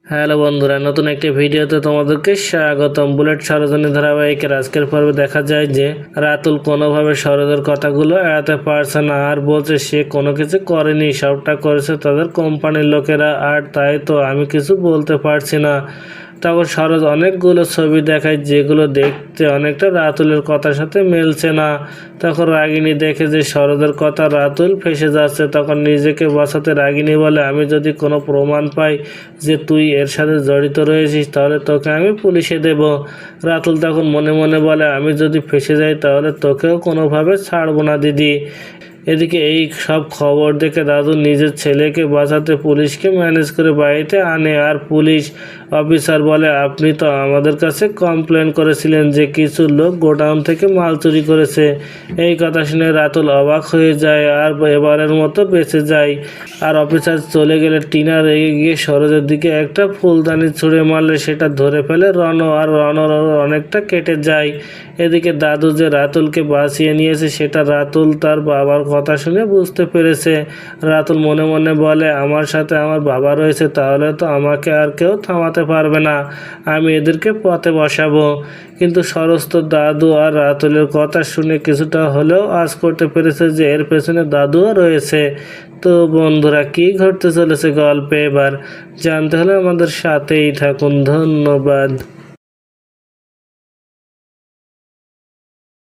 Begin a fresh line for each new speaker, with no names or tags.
Hello বন্ধুরা, নতুন একটি ভিডিওতে তোমাদেরকে স্বাগতম। বুলেট ষড়যন্ত্র ধারাবাহিকের আজকের পর্বে দেখা যায় যে রাতুল কোনোভাবে সরোজের কথাগুলো এড়াতে পারছে না, আর বলছে সে কোনো কিছু করেনি, সবটা করেছে তাদের কোম্পানির লোকেরা, আর তাই তো আমি কিছু বলতে পারছি না। তখন সরোজ অনেকগুলো ছবি দেখায় যেগুলো দেখতে অনেকটা রাতুলের কথার সাথে মিলছে না। তখন রাগিনী দেখে যে সরোজের কথা রাতুল ফেসে যাচ্ছে, তখন নিজেকে বাঁচাতে রাগিনী বলে, আমি যদি কোনো প্রমাণ পাই যে তুই এর সাথে জড়িত রয়েছিস তাহলে তোকে আমি পুলিশে দেব। রাতুল তখন মনে মনে বলে, আমি যদি ফেসে যাই তাহলে তোকেও কোনোভাবে ছাড়বো না দিদি। এদিকে এই সব খবর দেখে দাদু নিজের ছেলেকে বাঁচাতে পুলিশকে ম্যানেজ করে বাড়িতে আনে, আর পুলিশ অফিসার বলে, আপনি তো আমাদের কাছে কমপ্লেন করেছিলেন যে কিছু লোক গোডাউন থেকে মাল চুরি করেছে। এই কথা শুনে রাতুল অবাক হয়ে যায় আর এবারের মতো বেঁচে যায়। আর অফিসার চলে গেলে টিনা রেগে গিয়ে সরোজের দিকে একটা ফুলদানি ছুঁড়ে মারলে সেটা ধরে ফেলে রণ, আর রণর অনেকটা কেটে যায়। এদিকে দাদু যে রাতুলকে বাঁচিয়ে নিয়েছে সেটা রাতুল তার বাবার কথা শুনে বুঝতে পেরেছে। রাতুল মনে মনে বলে, আমার সাথে আমার বাবা রয়েছে, তাহলে তো আমাকে আর কেউ থামাতে পারবে না, আমি এদেরকে পথে বসাবো। কিন্তু সরোজ তো দাদু আর রাতুলের কথা শুনে কিছুটা হলেও আঁচ করতে পেরেছে যে এর পেছনে দাদুও রয়েছে। তো বন্ধুরা, কি ঘটতে চলেছে গল্পে এবার জানতে হলে আমাদের সাথেই থাকুন। ধন্যবাদ।